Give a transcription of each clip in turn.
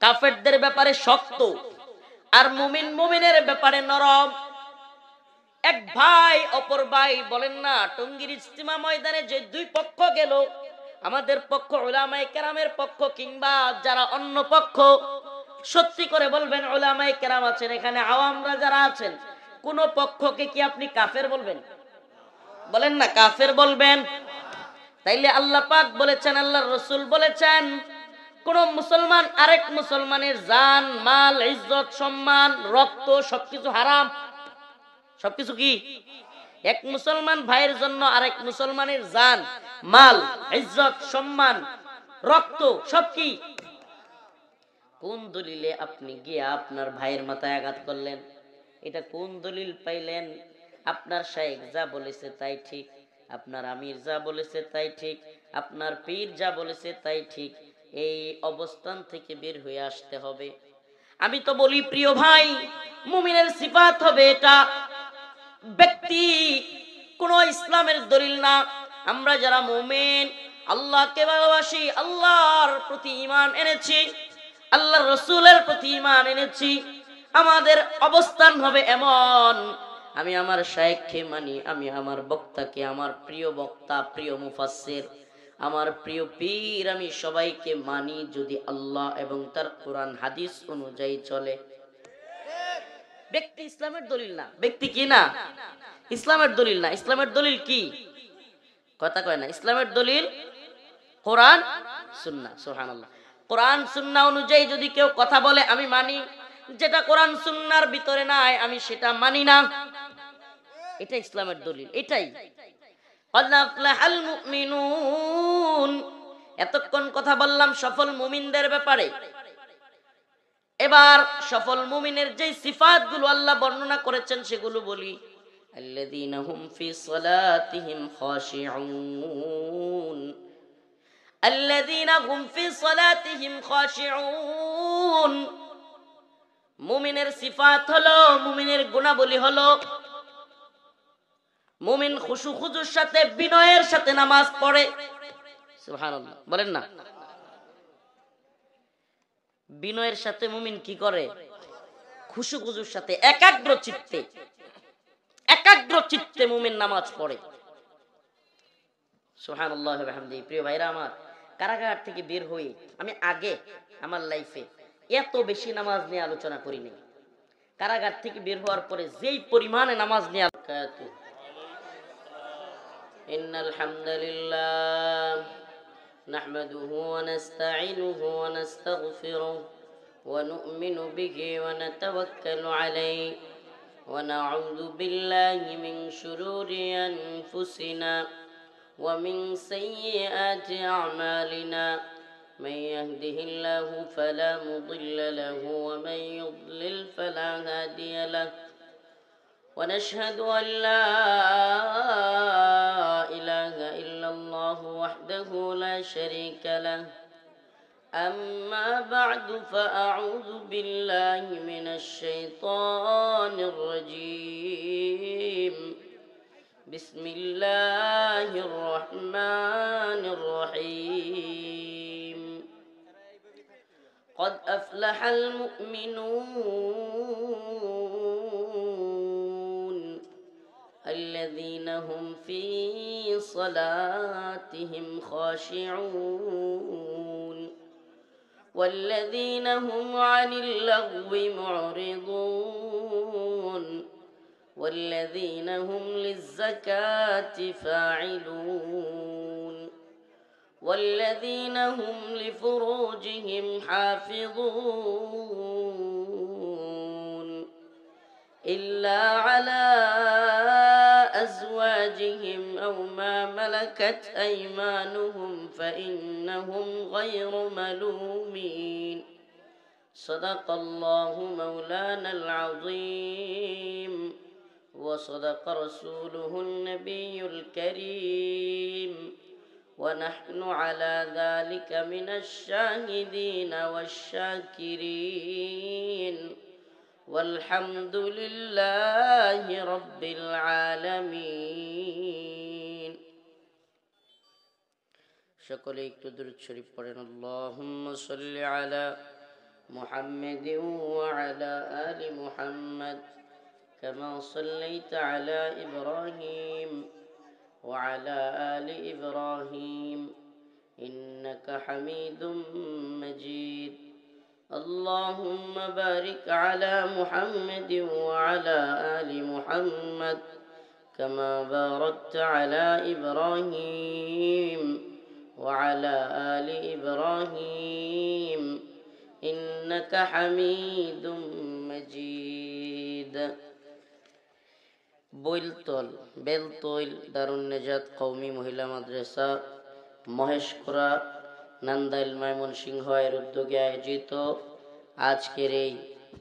কাফেরদের ব্যাপারে শক্ত, আর মুমিনের ব্যাপারে নরম। এক ভাই অপর ভাই, বলেন না টঙ্গীর ইজতিমা ময়দানে যে দুই পক্ষ গেল, আমাদের পক্ষ উলামায়ে কেরামের পক্ষ কিংবা যারা অন্য পক্ষ, সত্যি করে বলবেন উলামায়ে কেরাম আছেন এখানে, আওয়ামরা যারা আছেন, কোন পক্ষকে কি আপনি কাফের বলবেন? বলেন না কাফের বলবেন? তাইলে আল্লাহ পাক বলেছেন, আল্লাহর রাসূল বলেছেন, কোন মুসলমান আরেক মুসলমানের জান, মাল, ইজ্জত, সম্মান, রক্ত সবকিছু হারাম। সবকিছু কি? এক মুসলমান ভাইয়ের জন্য আরেক মুসলমানের জান, মাল, ইজ্জত, সম্মান, রক্ত সব কি? কোন দলিলে আপনি গিয়ে আপনার ভাইয়ের মাথায় আঘাত করলেন? এটা কোন দলিল পাইলেন? আপনার শাইখ যা বলেছে তাই ঠিক, আপনার আমির যা বলেছে তাই ঠিক, আপনার পীর যা বলেছে তাই ঠিক, এই অবস্থান থেকে বের হয়ে আসতে হবে। আমি তো বলি প্রিয় ভাই, মুমিনের সিফাত হবে এটা, ব্যক্তি কোন ইসলামের দলিল না। আমরা যারা মুমিন, আল্লাহকে ভালোবাসি, আল্লাহর প্রতি ঈমান এনেছি, আল্লাহর রাসূলের প্রতি ঈমান এনেছি, আমাদের অবস্থান হবে এমন, আমি আমার শাইখকে মানি, আমি আমার বক্তাকে, আমার প্রিয় বক্তা, প্রিয় মুফাসসির, আমার প্রিয় পীর, আমি সবাইকে মানি যদি আল্লাহ এবং তার কোরআন হাদিস অনুযায়ী চলে। ব্যক্তি ইসলামের দলিল না। ব্যক্তি কি না? ইসলামের দলিল না। ইসলামের দলিল কি? কথা কয় না। ইসলামের দলিল কোরআন সুন্নাহ। সুবহানাল্লাহ। কোরআন সুন্নাহ অনুযায়ী যদি কেউ কথা বলে আমি মানি, যেটা কোরআন সুন্নাহর ভিতরে নাই আমি সেটা মানি না। এটা ইসলামের দলিল। এটাই ক্বাদ আফলাহাল মুমিনুন। এতক্ষণ কথা বললাম সফল মুমিনদের ব্যাপারে। এবার সফল মুমিনের যে সিফাতগুলো আল্লাহ বর্ণনা করেছেন সেগুলো বলি। আল্লাযীনা হুম ফি সালাতিহিম খাশিউন, আল্লাযীনা হুম ফি সালাতিহিম খাশিউন। মুমিনের সিফাত হলো, মুমিনের গুণাবলী হলো, মুমিন খুশু খুজুর সাথে, বিনয়ের সাথে নামাজ পড়ে। সুবহানাল্লাহ বলেন না। বিনয়ের সাথে মুমিন কি করে? খুশু খুজুর সাথে একাগ্র চিত্তে মুমিন নামাজ পড়ে। সুবহানাল্লাহ ওয়া বিহামদিহি। প্রিয় ভাইরা আমার, কারাগার থেকে বের হয়ে আমি আগে আমার লাইফে এত বেশি নামাজ নিয়ে আলোচনা করিনি। কারাগার থেকে বের হওয়ার পরে যেই পরিমাণে নামাজ নিয়ে ইন্নাল হামদুলিল্লাহ নাহমাদুহু ওয়া নাস্তাঈনুহু ওয়া নাস্তাগফিরুহু ওয়া নু'মিনু বিহি ওয়া নাতাওয়াক্কালু আলাইহি ওয়া না'উযু বিল্লাহি মিন শুরুরি আনফুসিনা ওয়া মিন সাইয়্যাতি আ'মালিনা। من يهده الله فلا مضل له ومن يضلل فلا هادي له ونشهد أن لا إله إلا الله وحده لا شريك له. أما بعد فأعوذ بالله من الشيطان الرجيم. بسم الله الرحمن الرحيم. قد أفلح المؤمنون الذين هم في صلاتهم خاشعون والذين هم عن اللغو معرضون والذين هم للزكاة فاعلون والذين هم لفروجهم حافظون إلا على أزواجهم أو ما ملكت أيمانهم فإنهم غير ملومين. صدق الله مولانا العظيم وصدق رسوله النبي الكريم ونحن على ذلك من الشاهدين والشاكرين والحمد لله رب العالمين. সকলে একটু দুরূদ শরীফ পড়েন। আল্লাহুম্মা সাল্লি আলা محمد وعلى آل محمد كما صليت على إبراهيم وعلى آل إبراهيم إنك حميد مجيد اللهم بارك على محمد وعلى آل محمد كما باركت على إبراهيم وعلى آل إبراهيم إنك حميد مجيد বেলতল দারুন নেজাত কওমি মহিলা মাদ্রাসা মহেশপুরা নান্দাইল ময়মনসিংহ এর উদ্যোগে আয়োজিত আজকের এই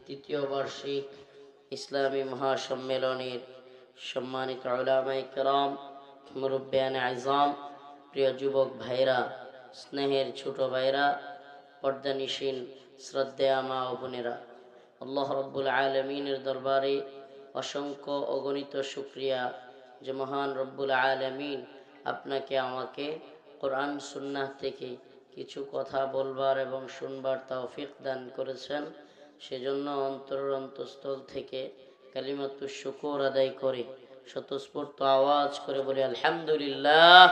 তৃতীয় বার্ষিক ইসলামী মহাসম্মেলনের সম্মানিত উলামায়ে কেরাম, মুরব্বিয়ানে আযম, প্রিয় যুবক ভাইরা, স্নেহের ছোট ভাইরা, পর্দানিশীন শ্রদ্ধেয়া মা ও বোনেরা, আল্লাহ রাব্বুল আলামিনের দরবারে অসংখ্য অগণিত শুকরিয়া যে মহান রব্বুল আলামিন আপনাকে আমাকে কোরআন সুন্নাহ থেকে কিছু কথা বলবার এবং শুনবার তৌফিক দান করেছেন। সেজন্য অন্তরের অন্তঃস্থল থেকে কালিমাতুশ শুকর আদায় করে স্বতঃস্ফূর্ত আওয়াজ করে বলি আলহামদুলিল্লাহ।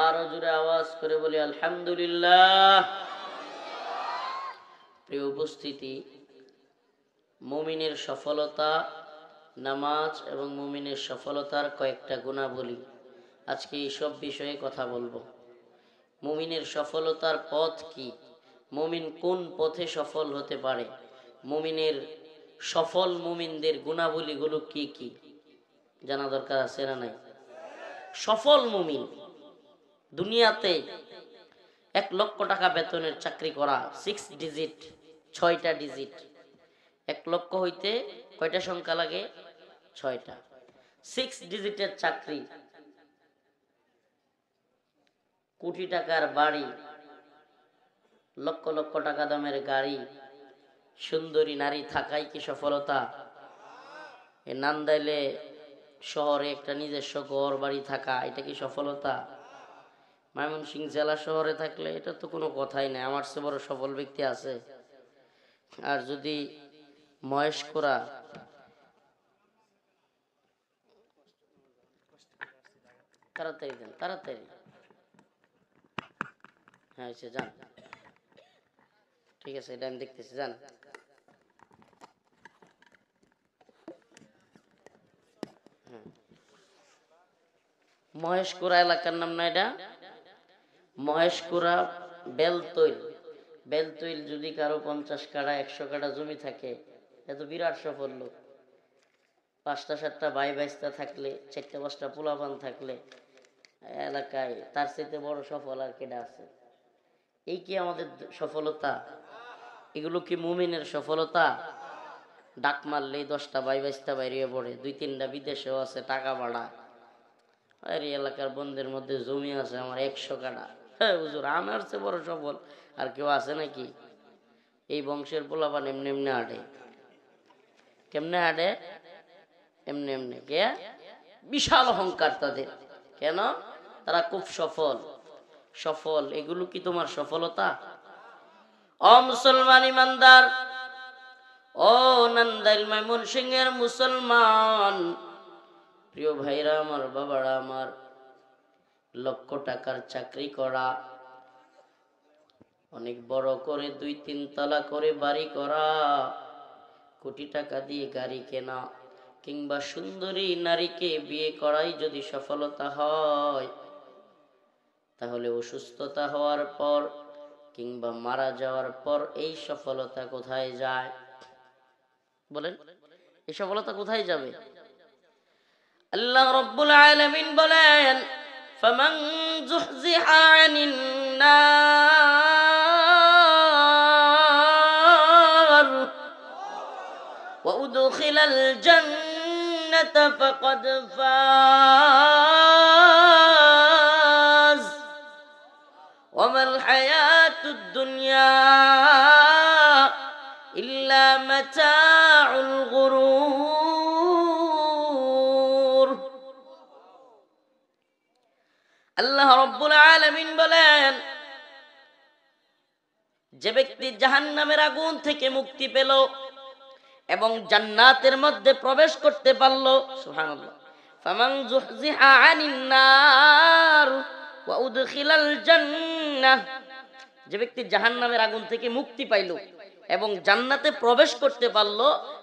আরো জোরে আওয়াজ করে বলি আলহামদুলিল্লাহ। প্রিয় উপস্থিতি, মুমিনের সফলতা, নামাজ এবং মুমিনের সফলতার কয়েকটা গুণাবলী, আজকে এইসব বিষয়ে কথা বলবো। মুমিনের সফলতার পথ কি? মুমিন কোন পথে সফল হতে পারে? মুমিনের সফল মুমিনদের গুণাবলীগুলো কি কি জানা দরকার আছে না নাই? সফল মুমিন দুনিয়াতে 1 লক্ষ টাকা বেতনের চাকরি করা, 6 ডিজিট, 6টা ডিজিট। 1 লক্ষ হইতে কয়টা সংখ্যা লাগে? 6টা। 6 ডিজিটের চাকরি, কোটি টাকার বাড়ি, লক্ষ লক্ষ টাকা দামের গাড়ি, সুন্দরী নারী থাকাই কি সফলতা? এ নান্দাইলে শহরে একটা নিজস্ব ঘর বাড়ি থাকা, এটা কি সফলতা? ময়মনসিংহ জেলা শহরে থাকলে এটা তো কোনো কথাই নাই, আমার চেয়ে বড় সফল ব্যক্তি আছে। আর যদি মহেশপুরা, তাড়াতাড়ি দেন, তাড়াতাড়ি, হ্যাঁ এসে যান, ঠিক আছে, এটা আমি দেখতেছি, যান। মহেশপুরা এলাকার নাম না এটা? মহেশপুরা বেলতৈল। বেলতৈল যদি কারো 50 কাঠা 100 কাঠা জমি থাকে, এত বিরাট সফল লোক। 5টা 7টা ভাই ভাইস্তা থাকলে, 4টা 5টা পোলাপান থাকলে এলাকায় তার চাইতে বড় সফল আর কেডা আছে? এই কি আমাদের সফলতা? এগুলো কি মুমিনের সফলতা? ডাক মারলেই 10টা ভাই ভাইস্তা বাইরে পড়ে, 2-3টা বিদেশেও আছে, টাকা ভাড়া। আর এলাকার বন্ধের মধ্যে জমি আছে আমার 100 কাঠা। হ্যাঁ হুজুর, আমার চেয়ে বড় সফল আর কেউ আছে নাকি? এই বংশের পোলাপান এমনি এমনি হাঁটে। কেমনে হাঁটে? এমনি এমনি। কে? বিশাল অহংকার তাদের। কেন? তারা খুব সফল। সফল, এগুলো কি তোমার সফলতা? ও মুসলমান ইমানদার, ও নান্দাইল ময়মনসিংহের মুসলমান, প্রিয় ভাইরা আমার, বাবারা আমার, লক্ষ টাকার চাকরি করা, অনেক বড় করে 2-3 তলা করে বাড়ি করা, কোটি টাকা দিয়ে গাড়ি কেনা, কিংবা সুন্দরী নারীকে বিয়ে করাই যদি সফলতা হয়, তাহলে অসুস্থতা হওয়ার পর কিংবা মারা যাওয়ার পর এই সফলতা কোথায় যায়? বলেন, এই সফলতা কোথায় যাবে? আল্লাহ রাব্বুল আলামিন বলেন, ফামান যুহজিহা আনিন নার ওয়া উদখিলাল জান্নাতা ফাকাদ ফাজ ওয়া মাল হায়াতুদ দুনিয়া ইল্লা মাতাউল গুরুর। আল্লাহ রাব্বুল আলামিন বলেন, যে ব্যক্তি জাহান্নামের আগুন থেকে মুক্তি পেল এবং জান্নাতের মধ্যে প্রবেশ করতে পারল, সুবহানাল্লাহ, ফামান যুহজিহা আনিন নার ওয়া উদখিলাল জান্নাহ, যে ব্যক্তি জাহান্নামের আগুন থেকে মুক্তি পাইল এবং জান্নাতে প্রবেশ করতে পারল,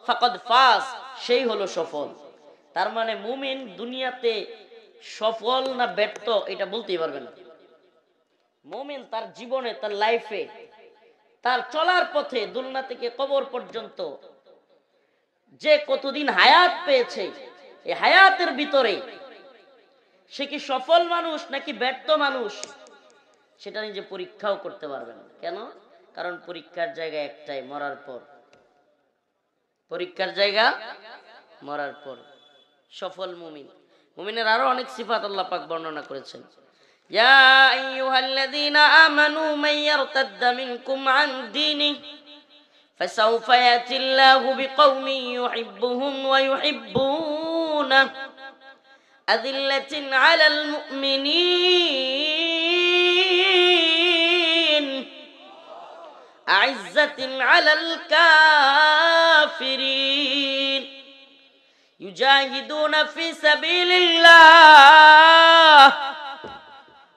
ফাকাদ ফাজ, সেই হলো সফল। তার মানে মুমিন দুনিয়াতে সফল না ব্যর্থ এটা বলতেই পারবে না। মুমিন তার জীবনে, তার লাইফে, তার চলার পথে দুনিয়া থেকে কবর পর্যন্ত যে কতদিন হায়াত পেয়েছে, এই হায়াতের ভিতরে সে কি সফল মানুষ নাকি ব্যর্থ মানুষ সেটা নিজে পরীক্ষাও করতে পারবে না। কেন? কারণ পরীক্ষার জায়গা একটাই, মরার পর। পরীক্ষার জায়গা মরার পর। সফল মুমিন, মুমিনের আরো অনেক সিফাত আল্লাহ পাক বর্ণনা করেছেন। ইয়া আইয়ুহাল্লাযীনা আমানু মান ইয়ারতাদ্দা মিনকুম আন দীনিহি ফাসাউফা ইয়াতিল্লাহু বিকওমিন ইউহিব্বুহুম ওয়া ইউহিব্বুনাহু আযিল্লাতিন আলাল মুমিনিন আ'ইজ্জাতিন আলাল কাফিরিন يجاهدون في سبيل الله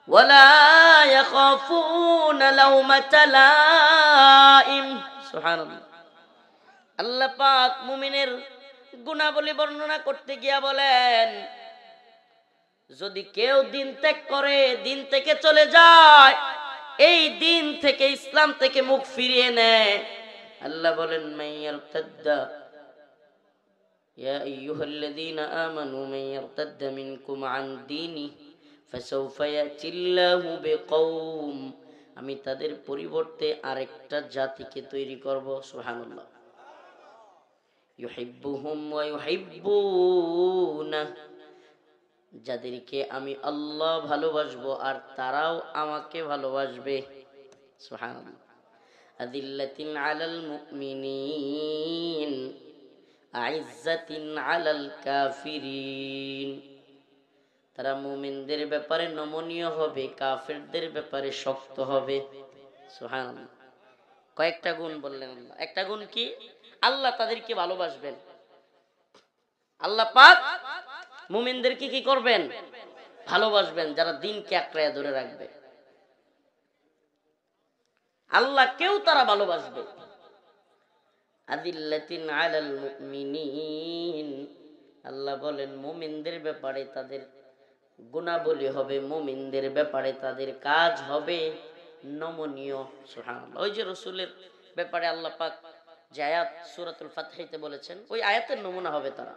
ولا يخافون لومة لائم। সুবহান আল্লাহ। আল্লাহ পাক মুমিনের গুণাবলী বর্ণনা করতে গিয়া বলেন, যদি কেউ দিন ত্যাগ করে, দিন থেকে চলে যায়, এই দিন থেকে, ইসলাম থেকে মুখ ফিরিয়ে নেয়, আল্লাহ বলেন মাইয়ারতাদ্দা ইয়া আইয়ুহাল্লাযীনা আমানু মান ইয়ারতাদ্দা মিনকুম আন দীনিহি ফাসাউফা ইয়াতিল্লাহু বিকওম, আমি তাদের পরিবর্তে আরেকটা জাতিকে তৈরি করব, সুবহানাল্লাহ, ইউহিব্বুহুম ওয়া ইউহিব্বুনাহু, যাদেরকে আমি আল্লাহ ভালোবাসবো আর তারাও আমাকে ভালোবাসবে, সুবহানাল্লাহ। আযিল্লাতিন আলাল মুমিনিন আ'ইজ্জাতিন আলাল কাফিরিন, তারা মুমিনদের ব্যাপারে নমনীয় হবে, কাফেরদের ব্যাপারে শক্ত হবে, সুবহানাল্লাহ। কয়েকটা গুণ বললেন আল্লাহ। একটা গুণ কি? আল্লাহ তাদেরকে ভালোবাসবেন। আল্লাহ পাক মুমিনদেরকে কি করবেন? ভালোবাসবেন, যারা দিনকে আঁকড়ায় ধরে রাখবে। আল্লাহকেও তারা ভালোবাসবে। আযিল্লাতিন আলাল মুমিনিন, আল্লাহ বলেন মুমিনদের ব্যাপারে তাদের গুণাবলী হবে, মুমিনদের ব্যাপারে তাদের কাজ হবে নমনীয়, সুবহানাল্লাহ। ওই যে রাসূলের ব্যাপারে আল্লাহ পাক যে আয়াত সূরাতুল ফাতহিতে বলেছেন, ওই আয়াতের নমুনা হবে তারা।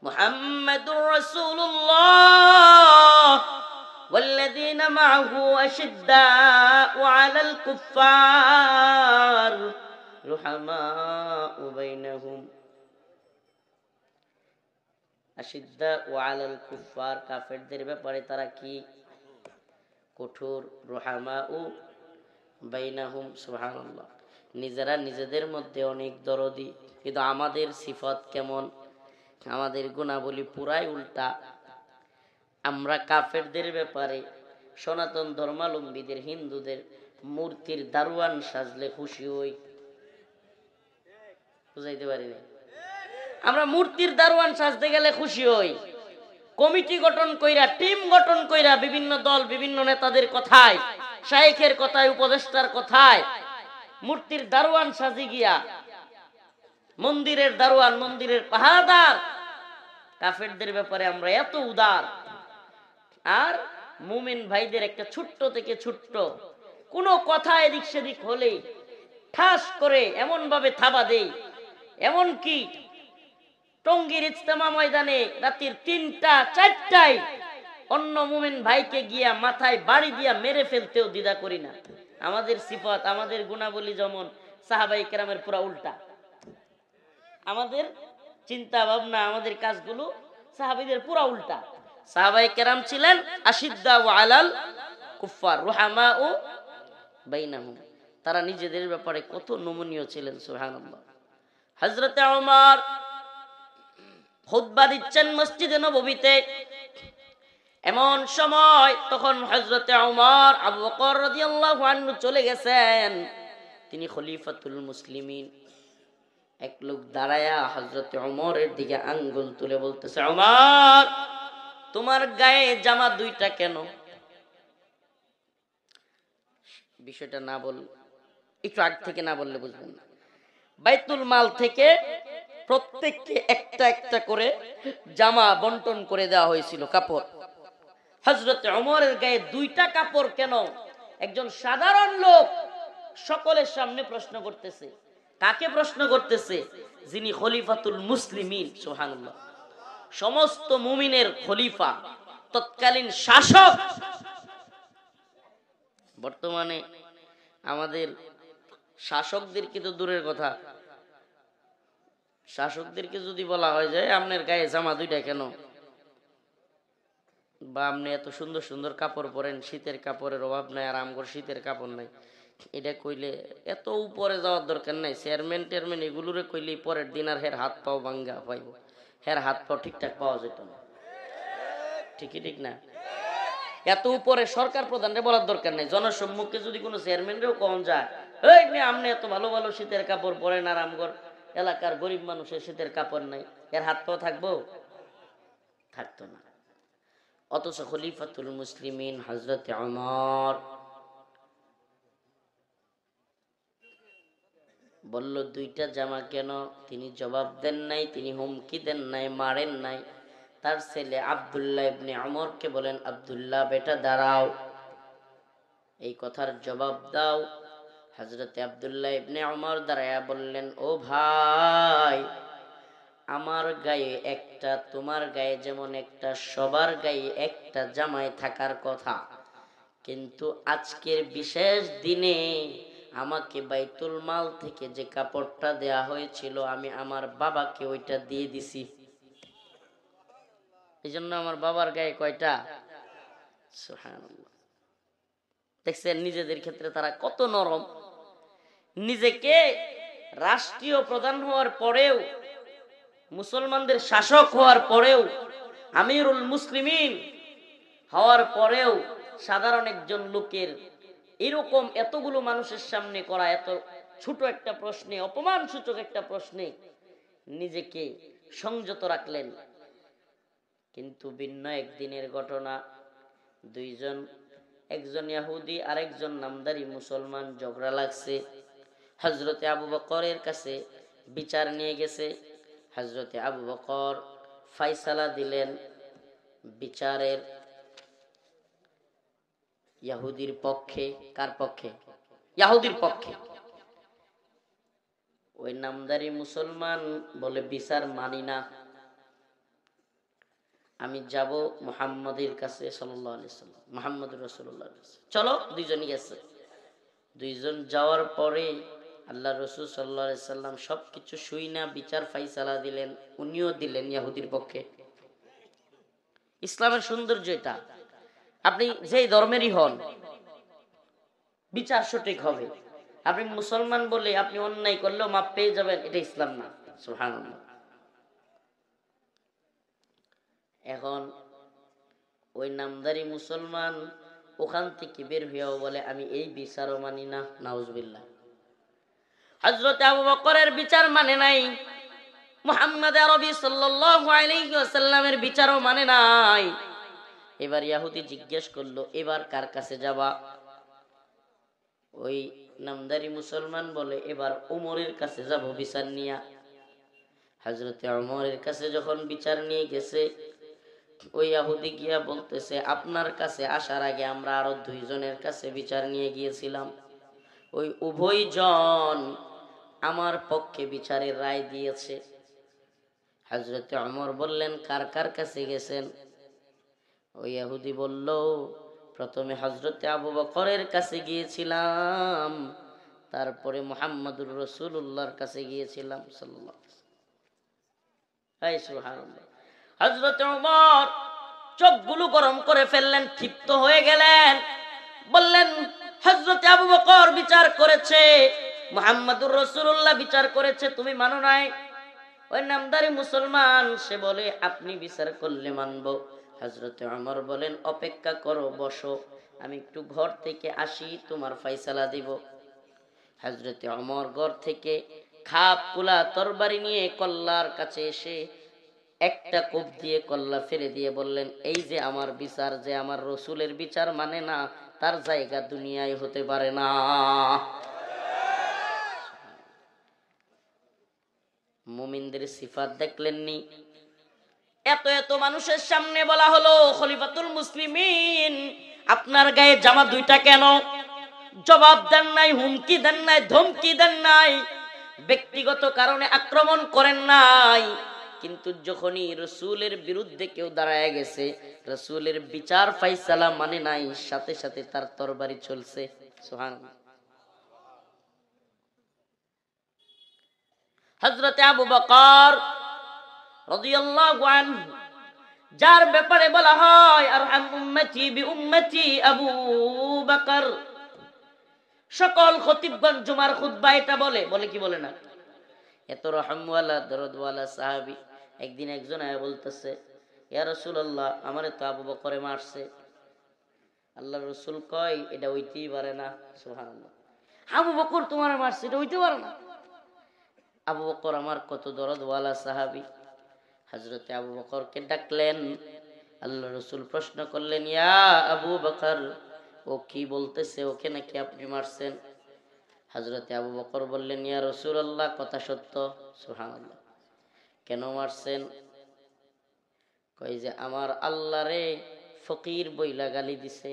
মুহাম্মাদুর রাসূলুল্লাহ ওয়াল্লাযীনা মা'আহু আশিদ্দাউ আলাল কুফফার রুহামাউ বাইনাহুম, আশিদ্দাউ আলাল কুফফার, কাফেরদের ব্যাপারে তারা কি? কঠোর। রুহামাউ বাইনাহুম, সুবহানাল্লাহ, নিজেরা নিজেদের মধ্যে অনেক দরদি। কিন্তু আমাদের সিফাত কেমন? আমাদের গুণাবলী পুরাই উল্টা। আমরা কাফেরদের ব্যাপারে, সনাতন ধর্মাবলম্বীদের, হিন্দুদের মূর্তির দারোয়ান সাজলে খুশি হই। বুঝাইতে পারি না? আমরা মূর্তির দারোয়ান সাজতে গেলে খুশি হই। কমিটি গঠন কইরা, টিম গঠন কইরা, বিভিন্ন দল, বিভিন্ন নেতাদের কথায়, শাইখের কথায়, উপদেষ্টার কথায় মূর্তির দারোয়ান সাজি গিয়া, মন্দিরের দারোয়ান, মন্দিরের পাহারাদার। কাফেরদের ব্যাপারে আমরা এত উদার, আর মুমিন ভাইদের একটা ছোট্ট থেকে ছোট্ট কোনো কথা এদিক সেদিক হলে ঠাস করে এমন ভাবে থাবা দেই, এমনকি টঙ্গীর ইজতেমা ময়দানে রাতের ৩টা ৪টায় অন্য মুমিন ভাইকে গিয়া মাথায় বাড়ি দিয়া মেরে ফেলতেও দ্বিধা করি না। আমাদের সিফাত, আমাদের গুণাবলী যেমন সাহাবায়ে কেরামের পুরা উল্টা। আমাদের চিন্তা ভাবনা, আমাদের কাজগুলো সাহাবীদের পুরা উল্টা। সাহাবায়ে কেরাম ছিলেন আশিদ্দাউ আলাল কুফফার রুহামাউ বাইনাহুম, তারা নিজেদের ব্যাপারে কত নমনীয় ছিলেন, সুবহানাল্লাহ। হযরতে ওমর খুতবা দিচ্ছেন মসজিদে নববীতে, এমন সময় তখন হযরতে ওমর, আবু বকর রাদিয়াল্লাহু আনহু চলে গেছেন। তিনি খলিফাতুল মুসলিমিন। এক লোক দাঁড়ায়া হযরত ওমরের দিকে আঙ্গুল তুলে বলতেছে, ওমর, তোমার গায়ে জামা দুইটা কেন? বিষয়টা না বল, একটু আগ থেকে না বললে বুঝবেন না। বাইতুল মাল থেকে প্রত্যেককে একটা একটা করে জামা বন্টন করে দেওয়া হয়েছিল, কাপড়। হযরত ওমরের গায়ে দুইটা কাপড় কেন? একজন সাধারণ লোক সকলের সামনে প্রশ্ন করতেছে। কাকে প্রশ্ন করতেছে? যিনি খলিফাতুল মুসলিমিন, সুবহানাল্লাহ, সমস্ত মুমিনের খলিফা, তৎকালীন শাসক। বর্তমানে আমাদের শাসকদেরকে তো দূরের কথা, শাসকদেরকে যদি বলা হয় যে আপনার গায়ে জামা দুইটা কেন, বা আপনি এত সুন্দর সুন্দর কাপড় পরেন, শীতের কাপড়ের অভাব নাই, আর আমগর শীতের কাপড় নাই, এটা কইলে এত উপরে যাওয়ার দরকার নাই। চেয়ারম্যান টেয়ারম্যান এগুলোরে কইলে পরের দিন আর হের হাত পাও ভাঙ্গা পাইব, হের হাত পাও ঠিকঠাক পাওয়া যেত না। ঠিকই ঠিক না? এত উপরে সরকার প্রধানরে বলার দরকার নাই। জনসম্মুখে যদি কোনো চেয়ারম্যানরেও কম যায়, এই মেয়ে আপনি এত ভালো ভালো শীতের কাপড় পরেন, আর আমগর এলাকার গরিব মানুষের শীতের কাপড় নাই, এর হাত পাও থাকবো? থাকতো না। অথচ খলিফাতুল মুসলিমিন হযরত ওমর বলল, দুইটা জামা কেন? তিনি জবাব দেন নাই, তিনি হুমকি দেন নাই, মারেন নাই। তার ছেলে আব্দুল্লাহ ইবনে ওমরকে বলেন, আব্দুল্লাহ বেটা দাঁড়াও, এই কথার জবাব দাও। হযরত আব্দুল্লাহ ইবনে ওমর দাঁড়ায়া বললেন, ও ভাই, আমার গায়ে একটা, তোমার গায়ে যেমন একটা, সবার গায়ে একটা জামাই থাকার কথা, কিন্তু আজকের বিশেষ দিনে আমাকে বাইতুল মাল থেকে যে কাপড়টা দেয়া হয়েছিল, আমি আমার বাবাকে ওইটা দিয়ে দিছি। এই জন্য আমার বাবার গায়ে কয়টা? সুবহানাল্লাহ। দেখছেন নিজেদের ক্ষেত্রে তারা কত নরম। নিজেকে রাষ্ট্রীয় প্রধান হওয়ার পরেও, মুসলমানদের শাসক হওয়ার পরেও, আমিরুল মুসলিমিন হওয়ার পরেও সাধারণ একজন লোকের এরকম এতগুলো মানুষের সামনে করা এত ছোট একটা প্রশ্নে, অপমান সূচক একটা প্রশ্নে নিজেকে সংযত রাখলেন। কিন্তু ভিন্ন একদিনের ঘটনা, দুইজন, একজন ইহুদি আর একজন নামদারি মুসলমান ঝগড়া লাগছে। হযরতে আবু বকরের কাছে বিচার নিয়ে গেছে। হযরতে আবু বকর ফয়সালা দিলেন বিচারের ইহুদির পক্ষে। কার পক্ষে? ইহুদির পক্ষে। ওই নামদারি মুসলমান বলে, বিচার মানি না, আমি যাব মুহাম্মদের কাছে সাল্লাল্লাহু আলাইহি সাল্লাম, মুহাম্মদুর রাসূলুল্লাহ। চলো, দুইজনই গেছে। দুইজন যাওয়ার পরে আল্লাহ রাসূল সাল্লাল্লাহু আলাইহি সাল্লাম সবকিছু শুইনা বিচার ফয়সালা দিলেন, উনিও দিলেন ইহুদির পক্ষে। ইসলামের সৌন্দর্য এটা। আপনি যেই ধর্মেরই হন, বিচার সঠিক হবে। আপনি মুসলমান বলে আপনি অন্যায় করলেও মাপ পেয়ে যাবেন, এটা ইসলাম না। সুবহানাল্লাহ। এখন ওই নামদারি মুসলমান ওখান থেকে বের হইয়াও বলে, আমি এই বিচারও মানি না। নাউজুবিল্লাহ। হযরত আবু বকরের বিচার মানে নাই, মুহাম্মদ আরবি সাল্লাল্লাহু আলাইহি ওয়াসাল্লামের বিচারও মানে নাই। এবার ইহুদি জিজ্ঞেস করলো, এবার কার কাছে যাবা? ওই নামদারি মুসলমান বলে, এবার ওমরের কাছে যাব বিচার নিয়া। হযরত ওমরের কাছে যখন বিচার নিয়ে গেছে, ওই ইহুদি গিয়া বলতেছে, আপনার কাছে আসার আগে আমরা আরো দুইজনের কাছে বিচার নিয়ে গিয়েছিলাম, ওই উভয়জন আমার পক্ষে বিচারের রায় দিয়েছে। হযরত ওমর বললেন, কার কার কাছে গেছেন? ওই ইহুদি বলল, প্রথমে হযরত আবু বকরের কাছে গিয়েছিলাম, তারপরে মুহাম্মদুর রাসূলুল্লাহর কাছে গিয়েছিলাম সাল্লাল্লাহু আলাইহি ওয়াসাল্লাম। সুবহানাল্লাহ। হযরত ওমর চোখগুলো গরম করে ফেললেন, ক্ষিপ্ত হয়ে গেলেন, বললেন, হযরত আবু বকর বিচার করেছে, মুহাম্মদুর রাসূলুল্লাহ বিচার করেছে, তুমি মানো নাই? ওই নামদারি মুসলমান সে বলে, আপনি বিচার করলে মানব। হযরত ওমর বলেন, অপেক্ষা করো, বসো, আমি একটু ঘর থেকে আসি, তোমার ফয়সালা দিব। হযরতে ওমর ঘর থেকে খাপ খোলা তরবারি নিয়ে কল্লার কাছে এসে একটা কোপ দিয়ে কল্লা ফেলে দিয়ে বললেন, এই যে আমার বিচার, যে আমার রসুলের বিচার মানে না, তার জায়গা দুনিয়ায় হতে পারে না। মুমিনদের সিফাত দেখলেননি? এত এত মানুষের সামনে বলা হলো, খলিফাতুল মুসলিমিন আপনার গায়ে জামা দুইটা কেন? জবাব দেন নাই, হুমকি দেন নাই, ধমকি দেন নাই, ব্যক্তিগত কারণে আক্রমণ করেন নাই। কিন্তু যখনই রসুলের বিরুদ্ধে কেউ দাঁড়ায় গেছে, রসুলের বিচার ফাইসালা মানে নাই, সাথে সাথে তার তরবারি চলছে। সুবহানাল্লাহ। হযরতে আবু বকর রাদিয়াল্লাহু আনহু, যার ব্যাপারে বলা হয় আরহাম উম্মতি বি উম্মতি আবু বকর, সকল খতিবগণ জুমার খুতবা এটা বলে, বলে কি বলে না? এত রহমওয়ালা দরদওয়ালা সাহাবী একদিন একজন আয়া বলতেছে, ইয়া রাসূলুল্লাহ, আমারে তো আবু বকরে মারছে। আল্লাহর রাসূল কয়, এটা হইতেই পারে না। সুবহানাল্লাহ। আবু বকর তোমারে মারছে, এটা হইতে পারে না। আবু বকর আমার কত দরদওয়ালা সাহাবী। হযরতে আবু বকরকে ডাকলেন, আল্লাহর রাসূল প্রশ্ন করলেন, ইয়া আবু বকর, ও কি বলতেছে, ওকে নাকি আপনি মারছেন? হযরতে আবু বকর বললেন, ইয়া রাসূলুল্লাহ, কথা সত্য। সুবহানাল্লাহ। কেন মারছেন? কই যে আমার আল্লাহরে ফকির বইলা গালি দিছে।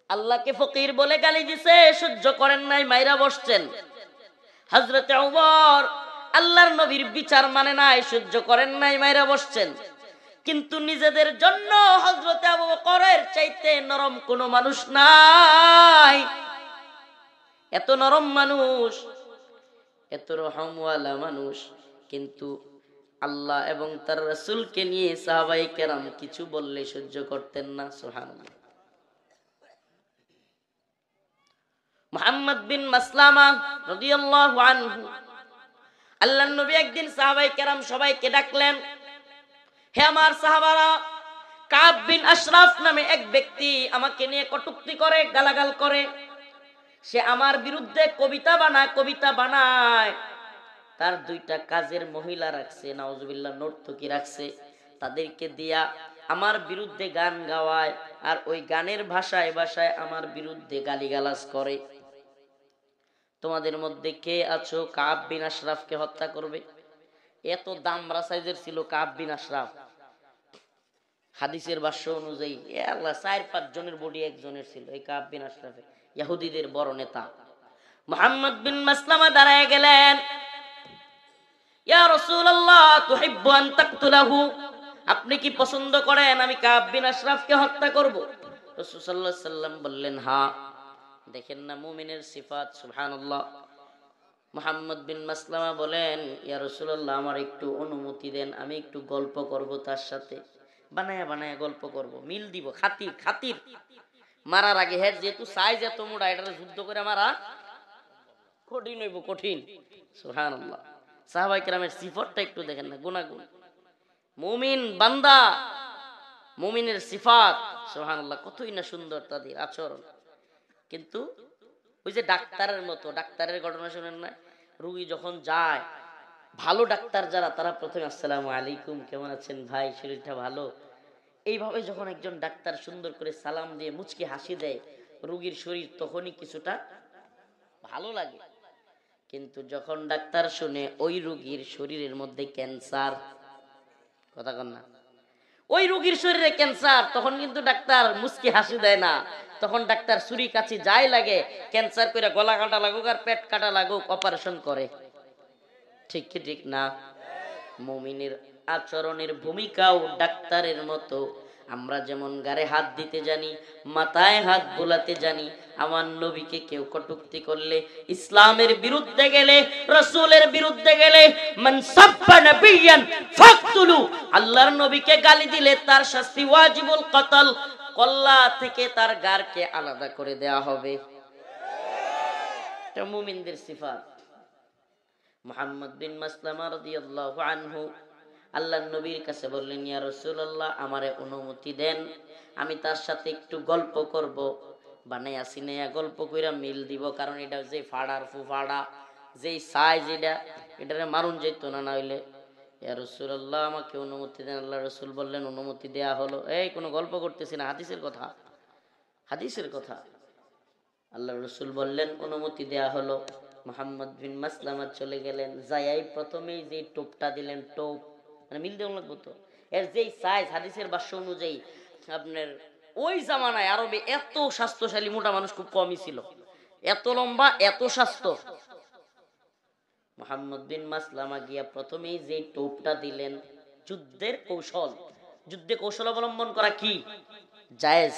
আল্লাহকে ফকির বলে গালি দিছে, সহ্য করেন নাই, মাইরা বসছেন। হযরতে ওমর আল্লাহর নবীর বিচার মানে নাই, সহ্য করেন নাই, মাইরা বসছেন। কিন্তু নিজেদের জন্য হযরতে আবু বকরের চাইতে নরম কোনো মানুষ নাই। এত নরম মানুষ, এত রহমওয়ালা মানুষ, কিন্তু আল্লাহ এবং তার রাসূলকে নিয়ে সাহাবায়ে কেরাম কিছু বললে সহ্য করতেন না। সুবহানাল্লাহ। মুহাম্মদ বিন মাসলামা রাদিয়াল্লাহু আনহু, আল্লাহর নবী একদিন সাহাবায়ে কেরাম সবাইকে ডাকলেন, হে আমার সাহাবারা, কাব বিন আশরাফ নামে এক ব্যক্তি আমাকে নিয়ে কটূক্তি করে, গালাগাল করে। সে আমার বিরুদ্ধে কবিতা বানায়। তার দুইটা কাজের মহিলা রাখছে, নাউজুবিল্লাহ, নর্তকী রাখছে। তাদেরকে দিয়া আমার বিরুদ্ধে গান গাওয়ায়, আর ওই গানের ভাষায় ভাষায় আমার বিরুদ্ধে গালিগালাজ করে। তোমাদের মধ্যে কে আছো কাব বিন আশরাফকে হত্যা করবে? এত দামরা সাইজের ছিল কাব বিন আশরাফ। হাদিসের ভাষ্য অনুযায়ী আল্লাহ 4-5 জনের বডি একজনের ছিল। এই কাব বিন আশরাফে ইহুদিদের বড় নেতা। মুহাম্মদ বিন মাসলামা দাঁড়ায় গেলেন, ইয়া রাসূলুল্লাহ, তুহিব্বু আন তাকতুলাহু, আপনি কি পছন্দ করেন আমি কাব বিন আশরাফকে হত্যা করব? রাসূল সাল্লাল্লাহু আলাইহি সাল্লাম বললেন, হ্যাঁ। দেখেন না মুমিনের সিফাত। সুবহানাল্লাহ। মুহাম্মদ বিন মাসলামা বলেন, ইয়া রাসূলুল্লাহ, আমার একটু অনুমতি দেন, আমি একটু গল্প করব তার সাথে, বানায়া বানায়া গল্প করব, মিল দিব, খাতির খাতির। মারার আগে হেড যেহেতু সাইজ এত মোটা, এটারে যুদ্ধ করে মারা কঠিন হইব, কঠিন। সুবহানাল্লাহ। সাহাবায়ে কেরামের সিফাতটা একটু দেখেন না, গুনাহগুণ। মুমিন বান্দা, মুমিনের সিফাত, সুবহানাল্লাহ, কতই না সুন্দর তাদের আচরণ। কিন্তু ওই যে ডাক্তারের মতো, ডাক্তারের ঘটনা শুনেন না, রোগী যখন যায়, ভালো ডাক্তার যারা, তারা প্রথমে আসসালামু আলাইকুম, কেমন আছেন ভাই, শরীরটা ভালো, এইভাবে যখন একজন ডাক্তার সুন্দর করে সালাম দিয়ে মুচকি হাসি দেয়, রোগীর শরীর তখনই কিছুটা ভালো লাগে। কিন্তু যখন ডাক্তার শুনে ওই রোগীর শরীরের মধ্যে ক্যান্সার, কথা কন না, ওই রোগীর শরীরে ক্যান্সার, তখন কিন্তু ডাক্তার মুচকি হাসি দেয় না। তখন ডাক্তার ছুরি কাছি যাই লাগে, ক্যান্সার করে গলা কাটা লাগুক আর পেট কাটা লাগুক, অপারেশন করে। ঠিক কি ঠিক না? মুমিনের আচরণের ভূমিকাও ডাক্তারের মতো। আমরা যেমন গায়ে হাত দিতে জানি, মাথায় হাত বোলাতে জানি, আমার নবীকে কেউ কটূক্তি করলে, ইসলামের বিরুদ্ধে গেলে, রাসূলের বিরুদ্ধে গেলে, মান সাব্বা নাবিয়ান ফাকতুলু, আল্লাহর নবীকে গালি দিলে তার শাস্তি ওয়াজিবুল কতল, কল্লা থেকে তার গারকে আলাদা করে দেয়া হবে। এটা মুমিনদের সিফাত। মুহাম্মদ বিন মাসলামা রাদিয়াল্লাহু আনহু আল্লাহর নবীর কাছে বললেন, ইয়া রাসূলুল্লাহ, আমারে অনুমতি দেন, আমি তার সাথে একটু গল্প করব। বানাইয়া সিনাইয়া গল্প কইরা মিল দিব, কারণ এটা যে ফাড়ার ফুফাড়া যেই সাইজ এটারে মারুন যেত না। না হইলে ইয়া রাসূলুল্লাহ আমাকে অনুমতি দেন। আল্লাহ রাসূল বললেন অনুমতি দেয়া হলো। এই কোনো গল্প করতেছি না, হাদিসের কথা, হাদিসের কথা। আল্লাহ রাসূল বললেন অনুমতি দেয়া হলো। মুহাম্মদ বিন মাসলামা চলে গেলেন, যাই প্রথমেই যে টোপটা দিলেন, টোপ মানে মিল দেওয়া লাগবে তো, এর যেই সাইজ হাদিসের ভাষ্য অনুযায়ী আপনার ওই জামানায় আরবে এত স্বাস্থ্যশালী মোটা মানুষ খুব কমই ছিল, এত লম্বা এত স্বাস্থ্য। মুহাম্মদ বিন মাসলামা গিয়া প্রথমেই যে টোপটা দিলেন, যুদ্ধের কৌশল, যুদ্ধে কৌশল অবলম্বন করা কি জায়েজ,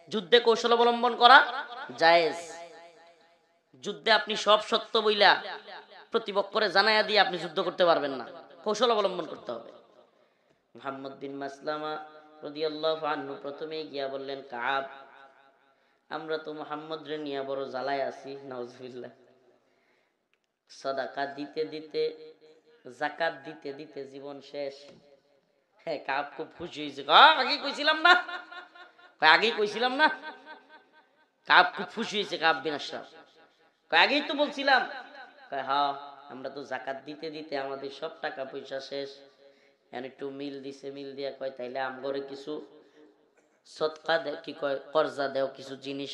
যুদ্ধে কৌশল অবলম্বন করা জায়েজ। যুদ্ধে আপনি সব সত্য বইলা প্রতিপক্ষরে জানাইয়া দিয়ে আপনি যুদ্ধ করতে পারবেন না, কৌশল অবলম্বন করতে হবে। মুহাম্মদ বিন মাসলামা রাদিয়াল্লাহু আনহু প্রথমেই গিয়া বললেন, কাব আমরা তো মুহাম্মদ রে নিয়ে বড় জ্বালায় আছি, নাউজুবিল্লাহ। সাদাকা দিতে দিতে যাকাত দিতে দিতে জীবন শেষ। হ্যাঁ, কাব খুব খুশি হয়েছে। আগে কইছিলাম না, আগেই কইছিলাম না। কাব খুব খুশি হয়েছে, কাব বিন আশরাফ আগেই তো বলছিলাম। হ্যাঁ, আমরা তো যাকাত দিতে দিতে আমাদের সব টাকা পয়সা শেষ, একটু মিল দিছে, মিল দিয়া কয় তাইলে আমগরে কিছু সদকা দেও, কি কয় কর্জা দেও, কিছু জিনিস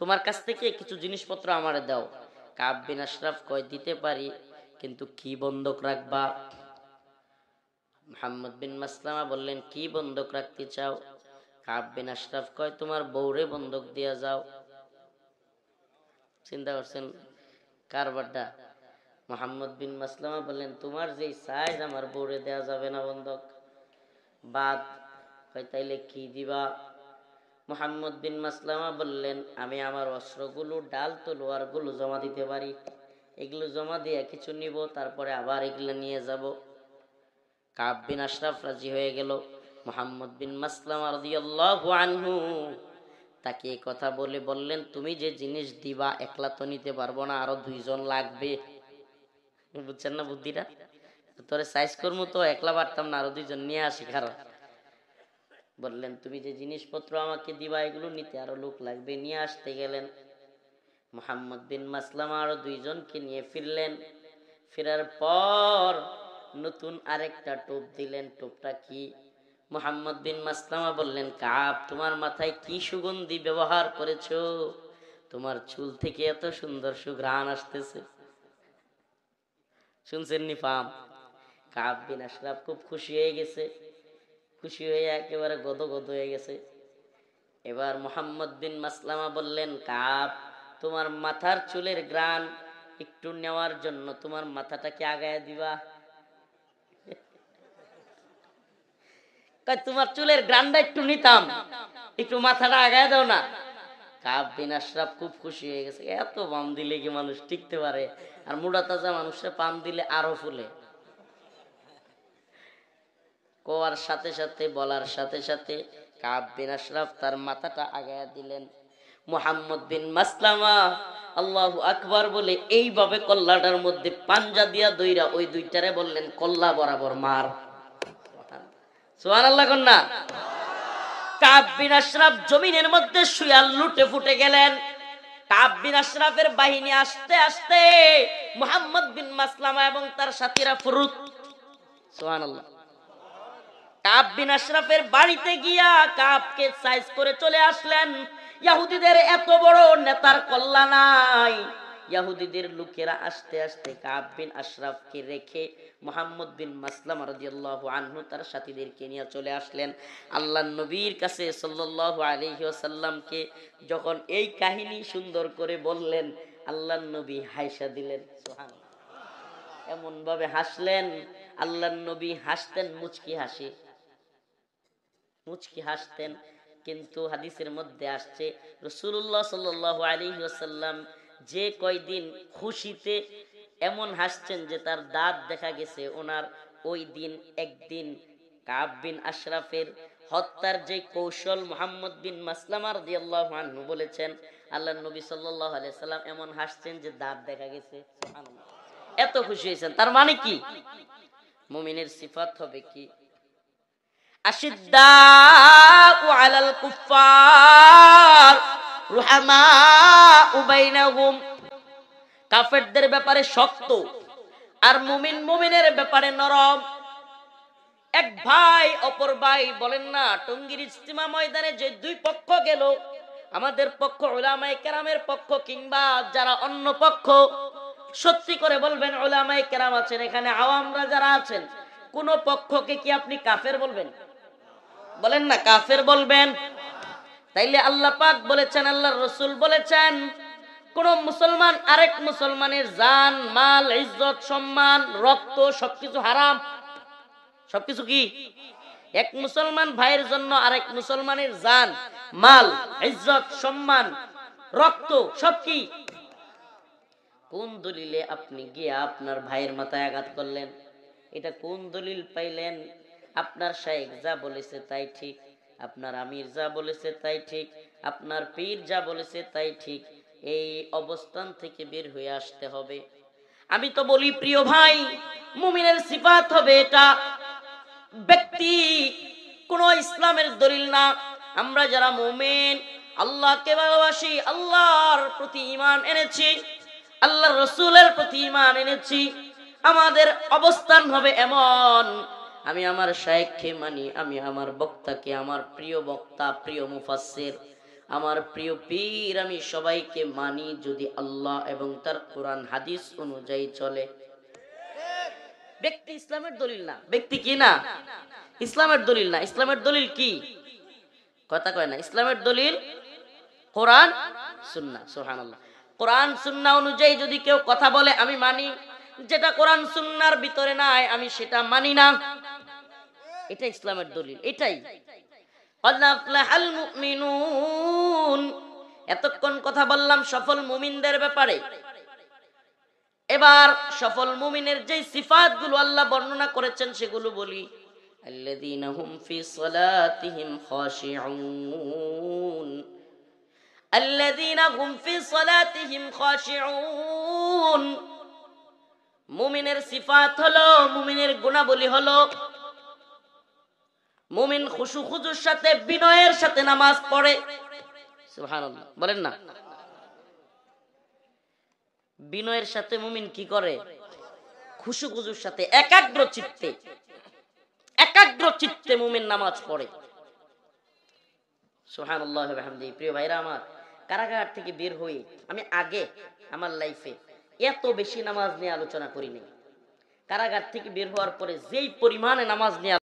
তোমার কাছ থেকে কিছু জিনিসপত্র আমারে দাও। কাব বিন আশরাফ কয় দিতে পারি, কিন্তু কি বন্ধক রাখবা? মুহাম্মদ বিন মাসলামা বললেন কি বন্ধক রাখতে চাও? কাব বিন আশরাফ কয় তোমার বউরে বন্ধক দিয়া যাও। চিন্তা করছেন কারবারটা? মুহাম্মদ বিন মাসলামা বললেন তোমার যেই সাইজ আমার বউরে দেয়া যাবে না বন্ধক, বাদ। কয় তাইলে কি দিবা? মুহাম্মদ বিন মাসলামা বললেন আমি আমার অস্ত্রগুলো, ডাল তলোয়ার গুলো জমা দিতে পারি, এগুলো জমা দিয়ে কিছু নিব, তারপরে আবার এগুলো নিয়ে যাব। কাব বিন আশরাফ রাজি হয়ে গেল। মুহাম্মদ বিন মাসলামা রাদিয়াল্লাহু আনহু তাকে এই কথা বলে বললেন তুমি যে জিনিস দিবা একলা তো নিতে পারবো না, আরো দুইজন লাগবে। বুঝছেন না বুদ্ধিটা? তোরে সাইজ করবো তো একলা পারতাম না, আরো দুইজন নিয়ে আসি। কারণ বললেন তুমি যে জিনিসপত্র আমাকে দিবা এগুলো নিতে আরো লোক লাগবে, নিয়ে আসতে গেলেন। মুহাম্মদ বিন মাসলামা আরো দুইজনকে নিয়ে ফিরলেন। ফেরার পর নতুন আরেকটা টোপ দিলেন। টোপটা কি? মুহাম্মদ বিন মাসলামা বললেন কাব তোমার মাথায় কি সুগন্ধি ব্যবহার করেছো? তোমার চুল থেকে এত সুন্দর সুঘ্রাণ আসতেছে। শুনছেন নি ফাম? কাব বিন আশরাফ খুব খুশি হয়ে গেছে, খুশি হয়ে একেবারে গদগদ হয়ে গেছে। এবার মুহাম্মদ বিন মাসলামা বললেন কাব তোমার মাথার চুলের ঘ্রাণ একটু নেওয়ার জন্য তোমার মাথাটাকে আগায় দিবা? তোমার চুলের ঘ্রাণটা একটু নিতাম, একটু মাথাটা আগায় দাও না। কাব বিন আশরাফ খুব খুশি হয়ে গেছে, এত পাম দিলে কি মানুষ টিকতে পারে? আর মুড়া তাজা মানুষের পাম দিলে আরো ফুলে। কোয়ার সাথে সাথে বলার সাথে সাথে কাব বিন আশরাফ তার মাথাটা আগায়া দিলেন। মুহাম্মদ বিন মাসলামা আল্লাহু আকবার বলে এইভাবে কল্লাটার মধ্যে পাঞ্জা দিয়া দইরা ওই দুইটারে বললেন কল্লা বরাবর মার। সুবহানাল্লাহ কন্যা। কাব বিন আশরাফ জমিনের মধ্যে শুয়া লুটে ফুটে গেলেন। কাব বিন আশরাফের বাহিনী আস্তে আস্তে মুহাম্মদ বিন মাসলামা এবং তার সাথীরা ফুরুত। সুবহানাল্লাহ। কাব বিন আশরাফের বাড়িতে গিয়া কাবকে সাইজ করে চলে আসলেন। ইহুদিদের এত বড় নেতার কল্লা নাই। ইহুদিদের লোকেরা আস্তে আস্তে কাব বিন আশরাফকে রেখে মুহাম্মদ বিন মাসলামা রাদিয়াল্লাহু আনহু তার সাথীদেরকে নিয়ে চলে আসলেন আল্লাহর নবীর কাছে সাল্লাল্লাহু আলাইহি ওয়াসাল্লামকে। যখন এই কাহিনী সুন্দর করে বললেন আল্লাহর নবী হাসা দিলেন। সুবহানাল্লাহ। এমন ভাবে হাসলেন, আল্লাহর নবী হাসতেন মুচকি হাসি, মুচকি হাসতেন। কিন্তু হাদিসের মধ্যে আসছে রাসূলুল্লাহ সাল্লাল্লাহু আলাইহি ওয়াসাল্লাম যে কয়দিন খুশিতে এমন হাসছেন যে তার দাঁত দেখা গেছে, ওনার ওই দিন একদিন কাব বিন আশরাফের হত্যার যে কৌশল মুহাম্মদ বিন মাসলামা রাদিয়াল্লাহু আনহু বলেছেন, আল্লাহর নবী সাল্লাল্লাহু আলাইহি ওয়াসাল্লাম এমন হাসছেন যে দাঁত দেখা গেছে। সুবহানাল্লাহ। এত খুশি হয়েছেন। তার মানে কি? মুমিনের সিফাত হবে কি? আশিদ্দাউ আলাল কুফার রুহামাউ বাইনাহুম, কাফেরদের ব্যাপারে শক্ত আর মুমিনের ব্যাপারে নরম। এক ভাই অপর ভাই বলেন না, টঙ্গীর ইজতিমা ময়দানে যে দুই পক্ষ গেল, আমাদের পক্ষ উলামায়ে কেরামের পক্ষ কিংবা যারা অন্য পক্ষ, সত্যি করে বলবেন উলামায়ে কেরাম আছেন এখানে, আওয়ামরা যারা আছেন, কোন পক্ষকে কি আপনি কাফের বলবেন? বলেন না, কাফের বলবেন? তাইলে আল্লাহ পাক বলেছেন, আল্লাহর রাসূল বলেছেন, কোন মুসলমান আরেক মুসলমানের জান, মাল, ইজ্জত, সম্মান, রক্ত সবকিছু হারাম। সবকিছু কি? এক মুসলমান ভাইয়ের জন্য আরেক মুসলমানের জান, মাল, ইজ্জত, সম্মান, রক্ত সব কি? কোন দলিলে আপনি গিয়ে আপনার ভাইয়ের মাথায় আঘাত করলেন? এটা কোন দলিল পাইলেন? আপনার শাইখ যা বলেছে তাই ঠিক, আপনার আমির যা বলেছে তাই ঠিক, আপনার পীর যা বলেছে তাই ঠিক, এই অবস্থান থেকে বের হয়ে আসতে হবে। আমি তো বলি প্রিয় ভাই, মুমিনের সিফাত হবে এটা, ব্যক্তি কোন ইসলামের দলিল না। আমরা যারা মুমিন, আল্লাহকে ভালোবাসি, আল্লাহর প্রতি ঈমান এনেছি, আল্লাহর রাসূলের প্রতি ঈমান এনেছি, আমাদের অবস্থান হবে এমন, আমি আমার শাইখকে মানি, আমি আমার বক্তাকে, আমার প্রিয় বক্তা, প্রিয় মুফাসসির, আমার প্রিয় পীর, আমি সবাইকে মানি যদি আল্লাহ এবং তার কোরআন হাদিস অনুযায়ী চলে। ব্যক্তি ইসলামের দলিল না। ব্যক্তি কি না? ইসলামের দলিল না। ইসলামের দলিল কি? কথা কয় না। ইসলামের দলিল কোরআন সুন্নাহ। সুবহানাল্লাহ। কোরআন সুন্নাহ অনুযায়ী যদি কেউ কথা বলে আমি মানি, যেটা কোরআন সুন্নাহর ভিতরে নাই আমি সেটা মানি না। এটা ইসলামের দলিল, এটাই। ক্বাদ আফলাহাল মুমিনুন, এতক্ষণ কথা বললাম সফল মুমিনদের ব্যাপারে। এবার সফল মুমিনের যে সিফাতগুলো আল্লাহ বর্ণনা করেছেন সেগুলো বলি। আল্লাযীনা হুম ফি সালাতিহিম খাশিউন, আল্লাযীনা হুম ফি সালাতিহিম খাশিউন। মুমিনের সিফাত হলো, মুমিনের গুণাবলী হলো, মুমিন খুশু খুজুর সাথে, বিনয়ের সাথে নামাজ পড়ে। সুবহানাল্লাহ বলেন না। বিনয়ের সাথে মুমিন কি করে? খুশু খুজুর সাথে, একাগ্র চিত্তে মুমিন নামাজ পড়ে। সুবহানাল্লাহ ওয়া বিহামদিহি। প্রিয় ভাইরা আমার, কারাগার থেকে বের হয়ে আমি আগে আমার লাইফে এত বেশি নামাজ নিয়ে আলোচনা করিনি। কারাগার থেকে বের হওয়ার পরে যেই পরিমাণে নামাজ নিয়ে